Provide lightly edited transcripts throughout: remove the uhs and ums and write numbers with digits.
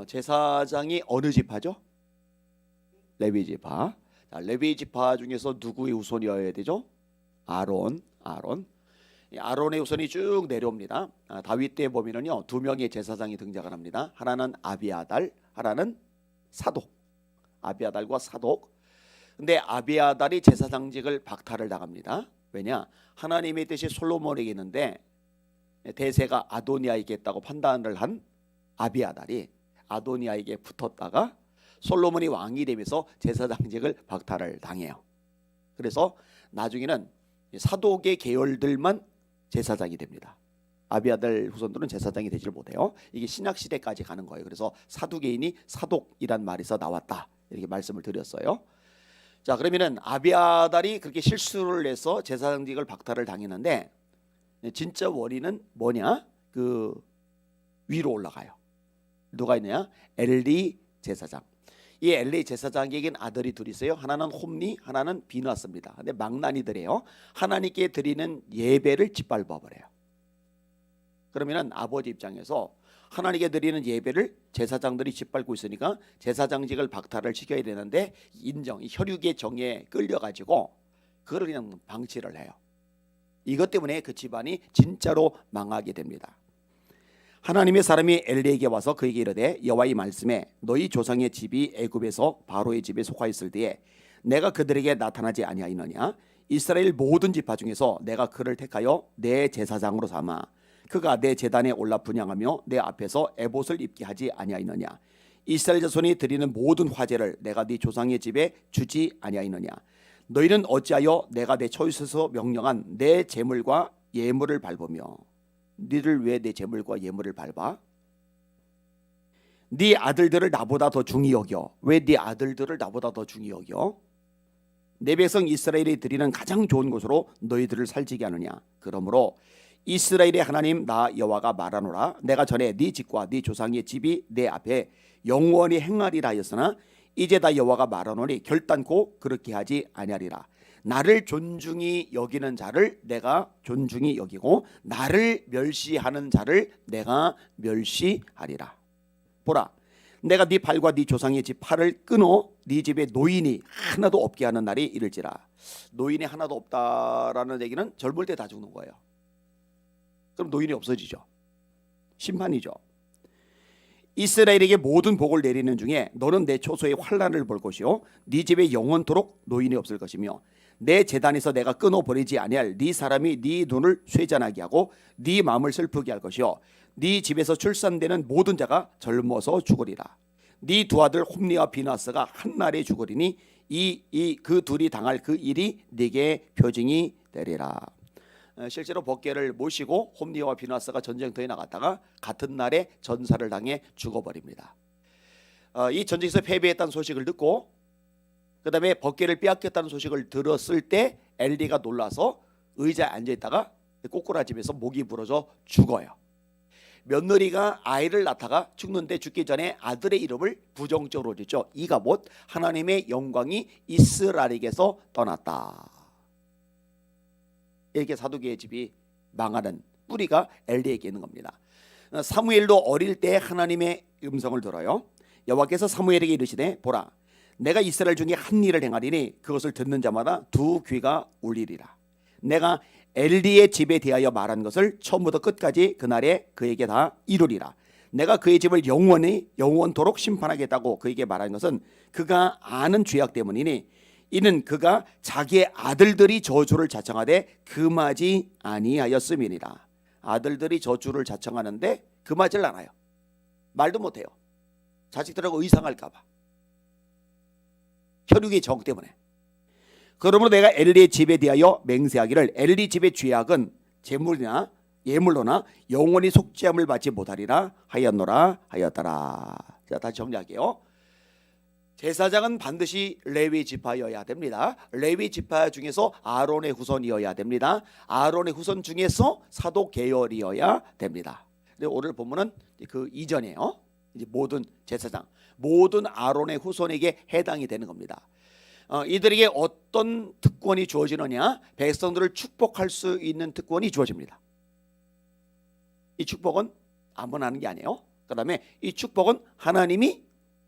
제사장이 어느 지파죠? 레위 지파. 자, 레위 지파 중에서 누구의 후손이어야 되죠? 아론. 이 아론의 후손이 쭉 내려옵니다. 다윗 때 보면은요, 두 명의 제사장이 등장을 합니다. 하나는 아비아달, 하나는 사독. 아비아달과 사독. 근데 아비아달이 제사장직을 박탈을 당합니다. 왜냐? 하나님의 뜻이 솔로몬에게 있는데 대세가 아도니아에게 있다고 판단을 한 아비아달이 아도니아에게 붙었다가 솔로몬이 왕이 되면서 제사장직을 박탈을 당해요. 그래서 나중에는 사독의 계열들만 제사장이 됩니다. 아비아달 후손들은 제사장이 되질 못해요. 이게 신약 시대까지 가는 거예요. 그래서 사두개인이 사독이란 말에서 나왔다, 이렇게 말씀을 드렸어요. 자, 그러면은 아비아달이 그렇게 실수를 해서 제사장직을 박탈을 당했는데 진짜 원인은 뭐냐? 그 위로 올라가요. 누가 있느냐? 엘리 제사장. 이 엘리 제사장에겐 아들이 둘이 있어요. 하나는 홈니, 하나는 비나스입니다. 근데 망나니들이에요. 하나님께 드리는 예배를 짓밟아 버려요. 그러면은 아버지 입장에서 하나님께 드리는 예배를 제사장들이 짓밟고 있으니까 제사장직을 박탈을 시켜야 되는데 인정, 혈육의 정에 끌려가지고 그걸 그냥 방치를 해요. 이것 때문에 그 집안이 진짜로 망하게 됩니다. 하나님의 사람이 엘리에게 와서 그에게 이르되 여호와의 말씀에 너희 조상의 집이 애굽에서 바로의 집에 속하였을 때에 내가 그들에게 나타나지 아니하였느냐? 이스라엘 모든 지파 중에서 내가 그를 택하여 내 제사장으로 삼아 그가 내 제단에 올라 분향하며 내 앞에서 에봇을 입게 하지 아니하였느냐? 이스라엘 자손이 드리는 모든 화제를 내가 네 조상의 집에 주지 아니하였느냐? 너희는 어찌하여 내가 내 처소에서 명령한 내 제물과 예물을 밟으며 너희를 왜 내 제물과 예물을 밟아? 네 아들들을 나보다 더 중히 여겨. 왜 네 아들들을 나보다 더 중히 여겨? 내 백성 이스라엘이 드리는 가장 좋은 곳으로 너희들을 살지게 하느냐? 그러므로 이스라엘의 하나님 나 여호와가 말하노라. 내가 전에 네 집과 네 조상의 집이 내 앞에 영원히 행하리라 하였으나 이제 다 여호와가 말하노니 결단코 그렇게 하지 아니하리라. 나를 존중히 여기는 자를 내가 존중히 여기고 나를 멸시하는 자를 내가 멸시하리라. 보라, 내가 네 발과 네 조상의 집 팔을 끊어 네 집에 노인이 하나도 없게 하는 날이 이를지라. 노인이 하나도 없다라는 얘기는 젊을 때 다 죽는 거예요. 그럼 노인이 없어지죠. 심판이죠. 이스라엘에게 모든 복을 내리는 중에 너는 내 초소의 환난을 볼 것이요 네 집에 영원토록 노인이 없을 것이며 내 제단에서 내가 끊어버리지 아니할 네 사람이 네 눈을 쇠잔하게 하고 네 마음을 슬프게 할 것이요 네 집에서 출산되는 모든 자가 젊어서 죽으리라. 네 두 아들 홈니와 비나스가 한날에 죽으리니 그 둘이 당할 그 일이 네게 표징이 되리라. 실제로 법궤를 모시고 홈니와 비나스가 전쟁터에 나갔다가 같은 날에 전사를 당해 죽어버립니다. 이 전쟁에서 패배했다는 소식을 듣고 그 다음에 법궤를 빼앗겼다는 소식을 들었을 때 엘리가 놀라서 의자에 앉아있다가 꼬꾸라지면서 목이 부러져 죽어요. 며느리가 아이를 낳다가 죽는데 죽기 전에 아들의 이름을 부정적으로 짓죠. 이가봇, 하나님의 영광이 이스라엘에게서 떠났다. 이렇게 사두개의 집이 망하는 뿌리가 엘리에게 있는 겁니다. 사무엘도 어릴 때 하나님의 음성을 들어요. 여호와께서 사무엘에게 이르시되 보라, 내가 이스라엘 중에 한 일을 행하리니 그것을 듣는 자마다 두 귀가 울리리라. 내가 엘리의 집에 대하여 말한 것을 처음부터 끝까지 그날에 그에게 다 이루리라. 내가 그의 집을 영원토록 심판하겠다고 그에게 말한 것은 그가 아는 죄악 때문이니 이는 그가 자기의 아들들이 저주를 자청하되 금하지 아니하였음이니라. 아들들이 저주를 자청하는데 금하질 않아요. 말도 못해요. 자식들하고 의상할까 봐. 혈육의 정 때문에. 그러므로 내가 엘리의 집에 대하여 맹세하기를 엘리 집의 죄악은 제물이나 예물로나 영원히 속죄함을 받지 못하리라 하였노라 하였더라. 자, 다시 정리할게요. 제사장은 반드시 레위 지파여야 됩니다. 레위 지파 중에서 아론의 후손이어야 됩니다. 아론의 후손 중에서 사독 계열이어야 됩니다. 근데 오늘 본문은 그 이전이에요. 이제 모든 제사장, 모든 아론의 후손에게 해당이 되는 겁니다. 이들에게 어떤 특권이 주어지느냐? 백성들을 축복할 수 있는 특권이 주어집니다. 이 축복은 아무나 하는 게 아니에요. 그다음에 이 축복은 하나님이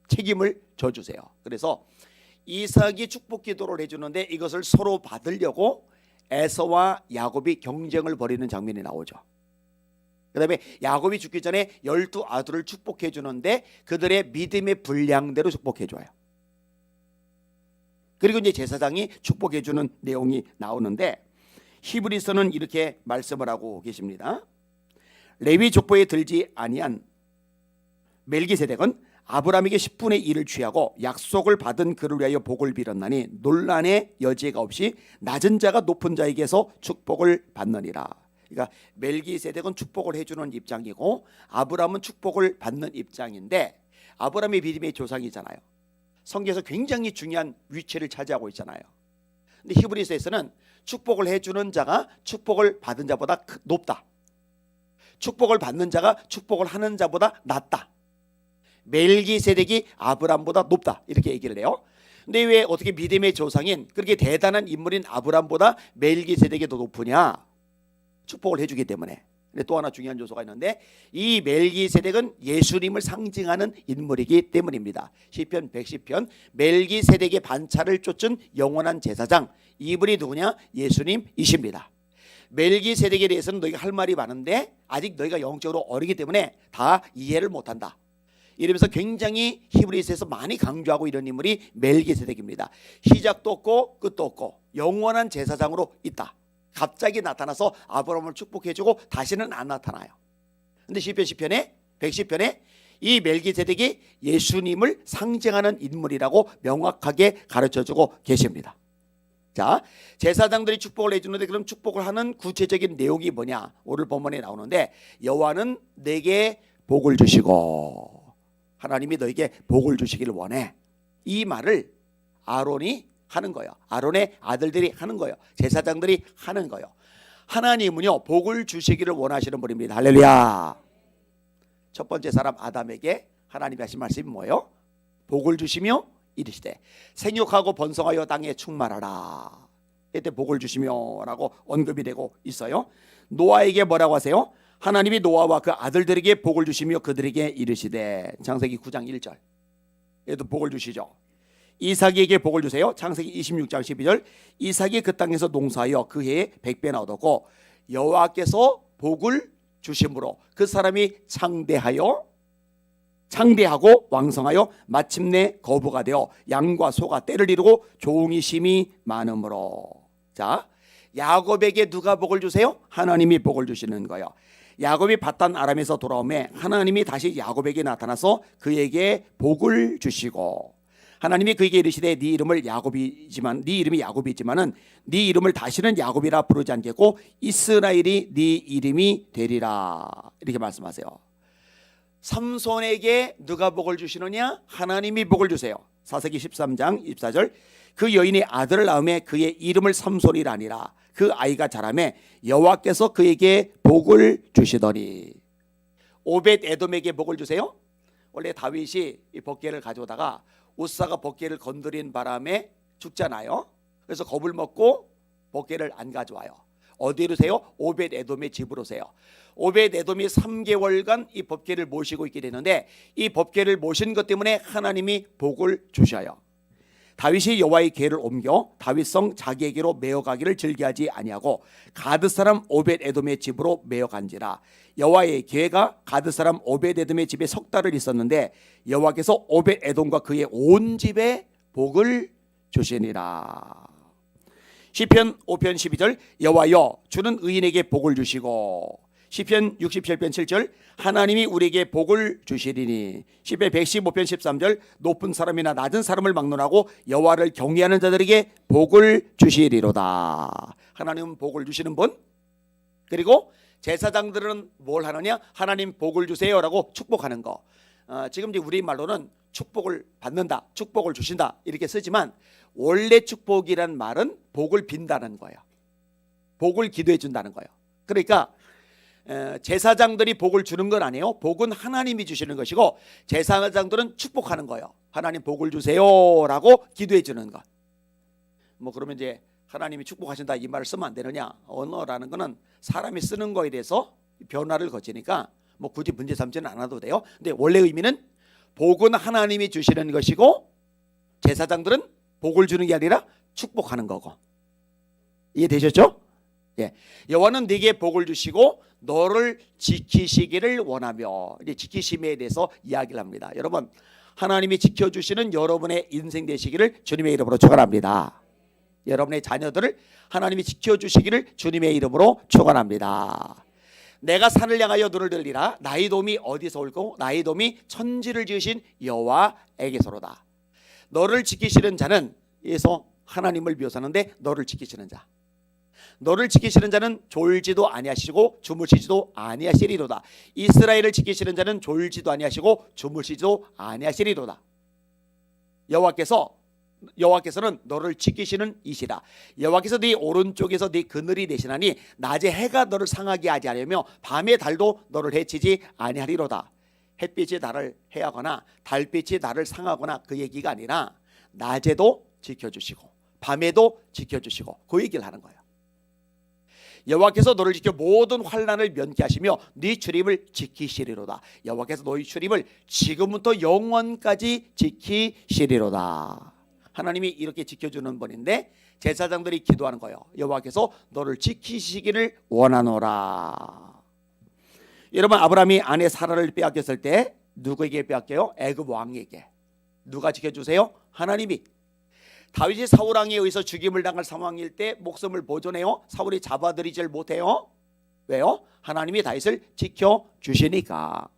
책임을 져주세요. 그래서 이삭이 축복 기도를 해주는데 이것을 서로 받으려고 에서와 야곱이 경쟁을 벌이는 장면이 나오죠. 그다음에 야곱이 죽기 전에 12 아들을 축복해 주는데 그들의 믿음의 분량대로 축복해 줘요. 그리고 이제 제사장이 축복해 주는 내용이 나오는데 히브리서는 이렇게 말씀을 하고 계십니다. 레위 족보에 들지 아니한 멜기세덱은 아브라함에게 10분의 1을 취하고 약속을 받은 그를 위하여 복을 빌었나니 논란의 여지가 없이 낮은 자가 높은 자에게서 축복을 받느니라. 그러니까 멜기세덱은 축복을 해주는 입장이고 아브라함은 축복을 받는 입장인데 아브라함의 믿음의 조상이잖아요. 성경에서 굉장히 중요한 위치를 차지하고 있잖아요. 근데 히브리서에서는 축복을 해주는 자가 축복을 받은 자보다 높다. 축복을 받는 자가 축복을 하는 자보다 낮다. 멜기세덱이 아브라함보다 높다 이렇게 얘기를 해요. 근데 왜 어떻게 믿음의 조상인 그렇게 대단한 인물인 아브라함보다 멜기세덱이 더 높으냐? 축복을 해주기 때문에. 근데 또 하나 중요한 요소가 있는데 이 멜기세덱은 예수님을 상징하는 인물이기 때문입니다. 시편 110편 멜기세덱의 반차를 쫓은 영원한 제사장, 이분이 누구냐? 예수님이십니다. 멜기세덱에 대해서는 너희가 할 말이 많은데 아직 너희가 영적으로 어리기 때문에 다 이해를 못한다. 이러면서 굉장히 히브리서에서 많이 강조하고 이런 인물이 멜기세덱입니다. 시작도 없고 끝도 없고 영원한 제사장으로 있다. 갑자기 나타나서 아브라함을 축복해주고 다시는 안 나타나요. 근데 시편에 110편에 이 멜기세덱이 예수님을 상징하는 인물이라고 명확하게 가르쳐주고 계십니다. 자, 제사장들이 축복을 해주는데 그럼 축복을 하는 구체적인 내용이 뭐냐? 오늘 본문에 나오는데 여호와는 내게 복을 주시고 하나님이 너에게 복을 주시기를 원해. 이 말을 아론이 하는 거예요. 아론의 아들들이 하는 거예요. 제사장들이 하는 거예요. 하나님은요 복을 주시기를 원하시는 분입니다. 할렐루야. 첫 번째 사람 아담에게 하나님이 하신 말씀이 뭐예요? 복을 주시며 이르시되 생육하고 번성하여 땅에 충만하라. 이때 복을 주시며 라고 언급이 되고 있어요. 노아에게 뭐라고 하세요? 하나님이 노아와 그 아들들에게 복을 주시며 그들에게 이르시되 창세기 9장 1절 얘도 복을 주시죠. 이삭에게 복을 주세요. 창세기 26장 12절 이삭이 그 땅에서 농사하여 그 해에 100배나 얻었고 여호와께서 복을 주심으로 그 사람이 창대하고 왕성하여 마침내 거부가 되어 양과 소가 떼를 이루고 종이 심히 많으므로. 자, 야곱에게 누가 복을 주세요? 하나님이 복을 주시는 거예요. 야곱이 바단 아람에서 돌아오매 하나님이 다시 야곱에게 나타나서 그에게 복을 주시고 하나님이 그에게 이르시되 네 이름이 야곱이지만은 네 이름을 다시는 야곱이라 부르지 않겠고 이스라엘이 네 이름이 되리라. 이렇게 말씀하세요. 삼손에게 누가 복을 주시느냐? 하나님이 복을 주세요. 사사기 13장 24절 그 여인이 아들을 낳음에 그의 이름을 삼손이라 하니라. 그 아이가 자라매 여호와께서 그에게 복을 주시더니. 오벳 에돔에게 복을 주세요. 원래 다윗이 이 법궤를 가져오다가 우사가 법궤를 건드린 바람에 죽잖아요. 그래서 겁을 먹고 법궤를 안 가져와요. 어디로 세요? 오벳 에돔의 집으로 세요. 오벳 에돔이 3개월간 이 법궤를 모시고 있게 되는데 이 법궤를 모신 것 때문에 하나님이 복을 주셔요. 다윗이 여호와의 궤를 옮겨 다윗성 자기에게로 메어가기를 즐겨하지 아니하고 가드 사람 오벳 에돔의 집으로 메어간지라. 여호와의 궤가 가드 사람 오벳 에돔의 집에 석 달을 있었는데 여호와께서 오벳 에돔과 그의 온 집에 복을 주시니라. 시편 5편 12절 여호와여 주는 의인에게 복을 주시고. 시편 67편 7절 하나님이 우리에게 복을 주시리니. 시편 115편 13절 높은 사람이나 낮은 사람을 막론하고 여호와를 경외하는 자들에게 복을 주시리로다. 하나님은 복을 주시는 분. 그리고 제사장들은 뭘 하느냐? 하나님 복을 주세요라고 축복하는 거. 지금 이제 우리말로는 축복을 받는다, 축복을 주신다 이렇게 쓰지만 원래 축복이란 말은 복을 빈다는 거예요. 복을 기도해 준다는 거예요. 그러니까 제사장들이 복을 주는 건 아니에요. 복은 하나님이 주시는 것이고 제사장들은 축복하는 거예요. 하나님 복을 주세요라고 기도해 주는 것. 뭐 그러면 이제 하나님이 축복하신다 이 말을 쓰면 안 되느냐? 언어라는 거는 사람이 쓰는 거에 대해서 변화를 거치니까 뭐 굳이 문제 삼지는 않아도 돼요. 근데 원래 의미는 복은 하나님이 주시는 것이고 제사장들은 복을 주는 게 아니라 축복하는 거고. 이해되셨죠? 예. 여호와는 네게 복을 주시고 너를 지키시기를 원하며, 이제 지키심에 대해서 이야기를 합니다. 여러분, 하나님이 지켜주시는 여러분의 인생 되시기를 주님의 이름으로 축원합니다. 여러분의 자녀들을 하나님이 지켜주시기를 주님의 이름으로 축원합니다. 내가 산을 향하여 눈을 들리라. 나의 도움이 어디서 올고 나의 도움이 천지를 지으신 여호와에게서로다. 너를 지키시는 자는, 에서 하나님을 묘사하는데 너를 지키시는 자, 너를 지키시는 자는 졸지도 아니하시고 주무시지도 아니하시리로다. 이스라엘을 지키시는 자는 졸지도 아니하시고 주무시지도 아니하시리로다. 여호와께서는 너를 지키시는 이시라. 여호와께서 네 오른쪽에서 네 그늘이 되시나니 낮에 해가 너를 상하게 하지 않으며 밤에 달도 너를 해치지 아니하리로다. 햇빛이 나를 해하거나 달빛이 나를 상하거나 그 얘기가 아니라 낮에도 지켜주시고 밤에도 지켜주시고 그 얘기를 하는 거예요. 여호와께서 너를 지켜 모든 환난을 면케하시며 네 출입을 지키시리로다. 여호와께서 너희 출입을 지금부터 영원까지 지키시리로다. 하나님이 이렇게 지켜주는 분인데 제사장들이 기도하는 거예요. 여호와께서 너를 지키시기를 원하노라. 여러분, 아브라함이 아내 사라를 빼앗겼을 때 누구에게 빼앗겨요? 애굽 왕에게. 누가 지켜주세요? 하나님이. 다윗이 사울 왕에 의해서 죽임을 당할 상황일 때 목숨을 보존해요. 사울이 잡아들이질 못해요. 왜요? 하나님이 다윗을 지켜주시니까.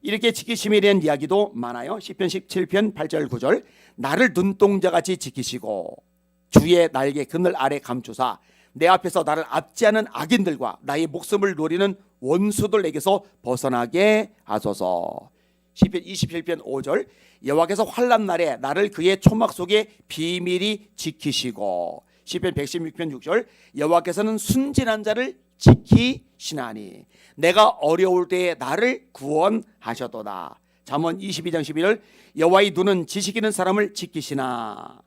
이렇게 지키심에 대한 이야기도 많아요. 시편 17편 8절 9절. 나를 눈동자같이 지키시고 주의 날개 그늘 아래 감추사 내 앞에서 나를 압제하는 악인들과 나의 목숨을 노리는 원수들에게서 벗어나게 하소서. 시편 27편 5절. 여호와께서 환난 날에 나를 그의 초막 속에 비밀히 지키시고. 시편 116편 6절. 여호와께서는 순진한 자를 지키시나니 내가 어려울 때에 나를 구원하셨도다. 잠언 22장 11절. 여호와의 눈은 지식 있는 사람을 지키시나.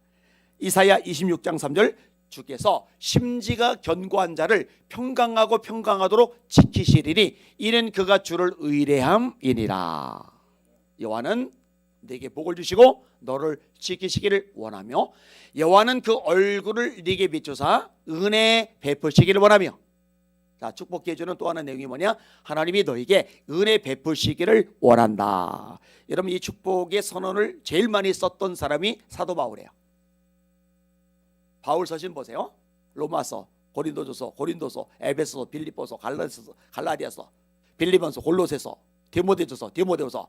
이사야 26장 3절. 주께서 심지가 견고한 자를 평강하고 평강하도록 지키시리니 이는 그가 주를 의뢰함이니라. 여호와는 네게 복을 주시고 너를 지키시기를 원하며 여호와는 그 얼굴을 네게 비추사 은혜 베푸시기를 원하며. 자, 축복해 주는 또 하나 내용이 뭐냐? 하나님이 너에게 은혜 베푸시기를 원한다. 여러분, 이 축복의 선언을 제일 많이 썼던 사람이 사도 바울이에요. 바울 서신 보세요. 로마서, 고린도전서, 고린도서, 에베소서, 빌립보서, 갈라디아서, 갈라디아서, 빌립보서, 골로새서, 디모데전서, 디모데후서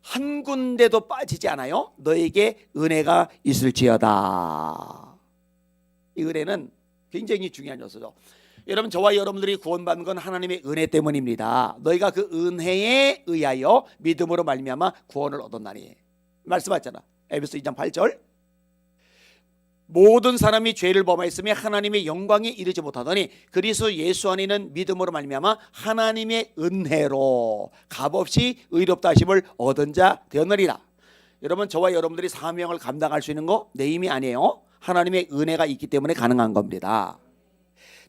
한 군데도 빠지지 않아요. 너에게 은혜가 있을지어다. 이 은혜는 굉장히 중요한 요소죠. 여러분, 저와 여러분들이 구원받는 건 하나님의 은혜 때문입니다. 너희가 그 은혜에 의하여 믿음으로 말미암아 구원을 얻었나니 말씀하셨잖아. 에베소 2장 8절. 모든 사람이 죄를 범하였으며 하나님의 영광에 이르지 못하더니 그리스도 예수 안에 있는 믿음으로 말미암아 하나님의 은혜로 값없이 의롭다 하심을 얻은 자 되었느니라. 여러분, 저와 여러분들이 사명을 감당할 수 있는 거 내 힘이 아니에요. 하나님의 은혜가 있기 때문에 가능한 겁니다.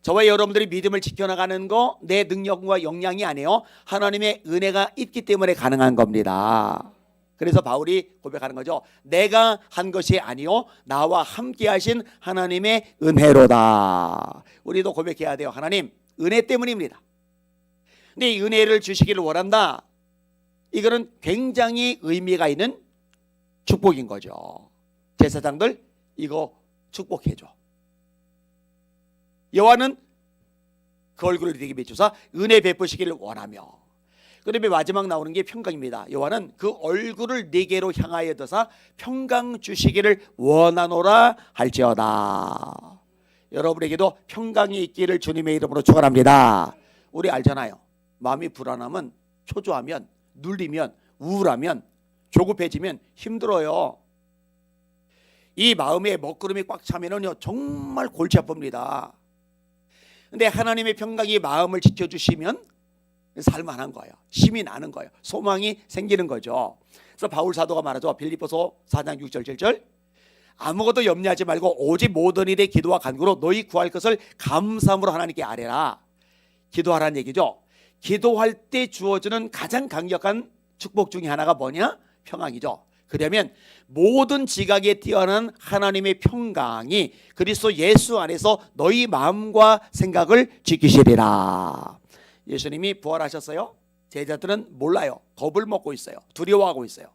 저와 여러분들이 믿음을 지켜나가는 거 내 능력과 역량이 아니에요. 하나님의 은혜가 있기 때문에 가능한 겁니다. 그래서 바울이 고백하는 거죠. 내가 한 것이 아니요 나와 함께 하신 하나님의 은혜로다. 우리도 고백해야 돼요. 하나님, 은혜 때문입니다. 근데 이 은혜를 주시기를 원한다. 이거는 굉장히 의미가 있는 축복인 거죠. 제사장들 이거 축복해줘. 여호와는 그 얼굴을 네게 비추사 은혜 베푸시기를 원하며. 그다음에 마지막 나오는 게 평강입니다. 여호와는 그 얼굴을 네게로 향하여 드사 평강 주시기를 원하노라 할지어다. 여러분에게도 평강이 있기를 주님의 이름으로 축원합니다. 우리 알잖아요. 마음이 불안하면, 초조하면, 눌리면, 우울하면, 조급해지면 힘들어요. 이 마음에 먹구름이 꽉 차면은요 정말 골치 아픕니다. 근데 하나님의 평강이 마음을 지켜주시면 살만한 거예요. 힘이 나는 거예요. 소망이 생기는 거죠. 그래서 바울 사도가 말하죠. 빌립보서 4장 6절 7절. 아무것도 염려하지 말고 오직 모든 일에 기도와 간구로 너희 구할 것을 감사함으로 하나님께 아뢰라. 기도하라는 얘기죠. 기도할 때 주어지는 가장 강력한 축복 중에 하나가 뭐냐? 평강이죠. 그러면 모든 지각에 뛰어난 하나님의 평강이 그리스도 예수 안에서 너희 마음과 생각을 지키시리라. 예수님이 부활하셨어요? 제자들은 몰라요. 겁을 먹고 있어요. 두려워하고 있어요.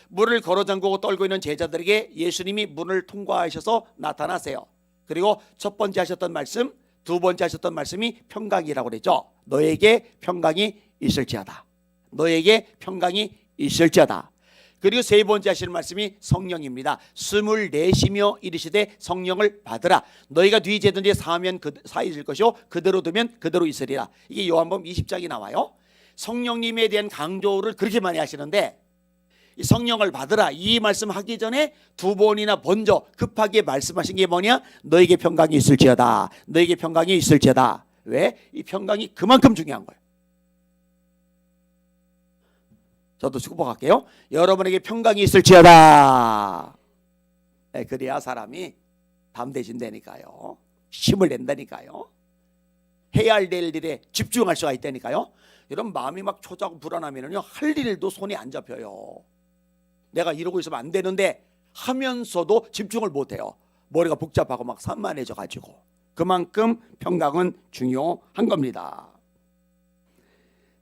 문을 걸어 잠그고 떨고 있는 제자들에게 예수님이 문을 통과하셔서 나타나세요. 그리고 첫 번째 하셨던 말씀, 두 번째 하셨던 말씀이 평강이라고 그랬죠. 너에게 평강이 있을지어다. 너에게 평강이 있을지어다. 그리고 세 번째 하시는 말씀이 성령입니다. 숨을 내쉬며 이르시되 성령을 받으라. 너희가 네 죄든지 사하면 사해질 것이요 그대로 두면 그대로 있으리라. 이게 요한복음 20장이 나와요. 성령님에 대한 강조를 그렇게 많이 하시는데 이 성령을 받으라 이 말씀 하기 전에 두 번이나 먼저 급하게 말씀하신 게 뭐냐? 너에게 평강이 있을지어다. 너에게 평강이 있을지어다. 왜? 이 평강이 그만큼 중요한 거예요. 저도 축복할게요. 여러분에게 평강이 있을지어다. 네, 그래야 사람이 담대진다니까요. 힘을 낸다니까요. 해야 할 일에 집중할 수가 있다니까요. 이런 마음이 막 초조하고 불안하면요 할 일도 손이 안 잡혀요. 내가 이러고 있으면 안 되는데 하면서도 집중을 못해요. 머리가 복잡하고 막 산만해져 가지고. 그만큼 평강은 중요한 겁니다.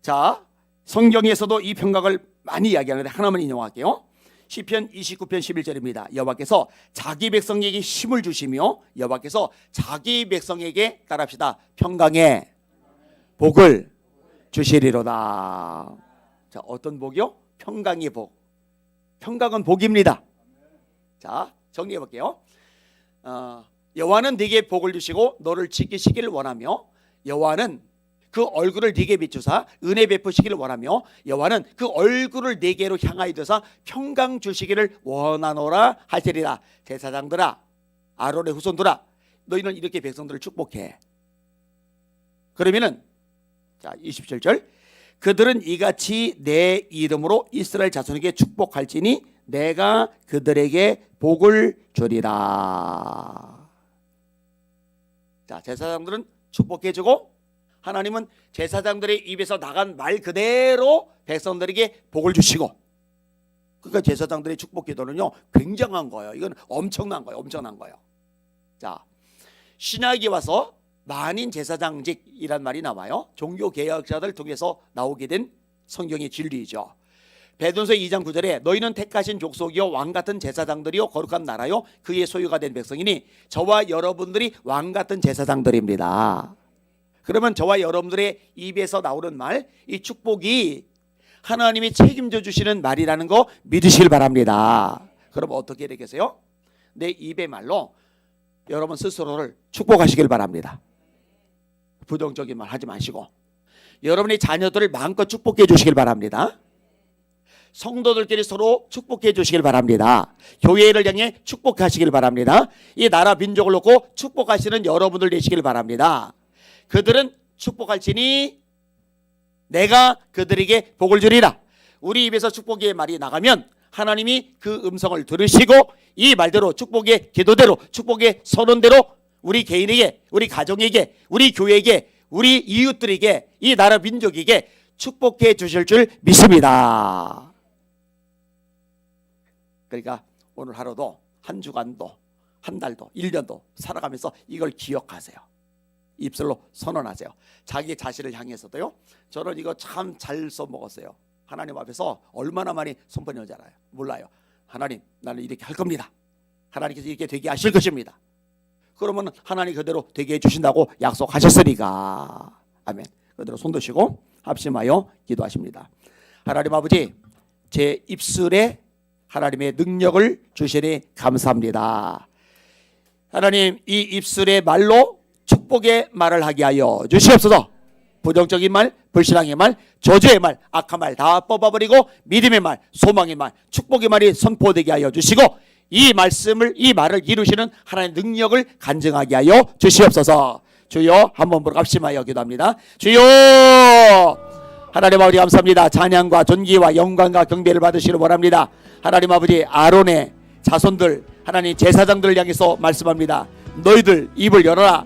자, 성경에서도 이 평강을 많이 이야기하는데 하나만 인용할게요. 시편 29편 11절입니다. 여호와께서 자기 백성에게 힘을 주시며 여호와께서 자기 백성에게 따라합시다. 평강의 복을 주시리로다. 자, 어떤 복이요? 평강의 복. 평강은 복입니다. 자, 정리해 볼게요. 여호와는 네게 복을 주시고 너를 지키시기를 원하며 여호와는 그 얼굴을 네게 비추사 은혜 베푸시기를 원하며 여호와는 그 얼굴을 네게로 향하여 드사 평강 주시기를 원하노라 하시리라. 제사장들아 아론의 후손들아 너희는 이렇게 백성들을 축복해. 그러면은 자 27절 그들은 이같이 내 이름으로 이스라엘 자손에게 축복할지니 내가 그들에게 복을 주리라. 자 제사장들은 축복해주고 하나님은 제사장들의 입에서 나간 말 그대로 백성들에게 복을 주시고 그러니까 제사장들의 축복 기도는요 굉장한 거예요. 이건 엄청난 거예요. 엄청난 거예요. 자 신약에 와서 만인 제사장직이란 말이 나와요. 종교개혁자들 통해서 나오게 된 성경의 진리이죠. 베드로서 2장 9절에 너희는 택하신 족속이요 왕같은 제사장들이요 거룩한 나라요 그의 소유가 된 백성이니 저와 여러분들이 왕같은 제사장들입니다. 그러면 저와 여러분들의 입에서 나오는 말, 이 축복이 하나님이 책임져 주시는 말이라는 거 믿으시길 바랍니다. 그럼 어떻게 되겠어요? 내 입의 말로 여러분 스스로를 축복하시길 바랍니다. 부정적인 말 하지 마시고 여러분의 자녀들을 마음껏 축복해 주시길 바랍니다. 성도들끼리 서로 축복해 주시길 바랍니다. 교회를 향해 축복하시길 바랍니다. 이 나라 민족을 놓고 축복하시는 여러분들 되시길 바랍니다. 그들은 축복할지니 내가 그들에게 복을 주리라. 우리 입에서 축복의 말이 나가면 하나님이 그 음성을 들으시고 이 말대로 축복의 기도대로 축복의 선언대로 우리 개인에게 우리 가정에게 우리 교회에게 우리 이웃들에게 이 나라 민족에게 축복해 주실 줄 믿습니다. 그러니까 오늘 하루도 한 주간도 한 달도 1년도 살아가면서 이걸 기억하세요. 입술로 선언하세요. 자기 자신을 향해서도요. 저는 이거 참 잘 써먹었어요. 하나님 앞에서 얼마나 많이 선포했는지 알아요. 몰라요. 하나님 나는 이렇게 할 겁니다. 하나님께서 이렇게 되게 하실 것입니다. 그러면 하나님 그대로 되게 해주신다고 약속하셨으니까. 아멘. 그대로 손 드시고 합심하여 기도하십니다. 하나님 아버지 제 입술에 하나님의 능력을 주시니 감사합니다. 하나님 이 입술의 말로 축복의 말을 하게 하여 주시옵소서. 부정적인 말, 불신앙의 말, 저주의 말, 악한 말 다 뽑아버리고 믿음의 말, 소망의 말, 축복의 말이 선포되게 하여 주시고 이 말을 이루시는 하나님의 능력을 간증하게 하여 주시옵소서. 주여 한번 합심하여 기도합니다. 주여 하나님 아버지 감사합니다. 찬양과 존귀와 영광과 경배를 받으시기를 원합니다. 하나님 아버지 아론의 자손들 하나님 제사장들을 향해서 말씀합니다. 너희들 입을 열어라.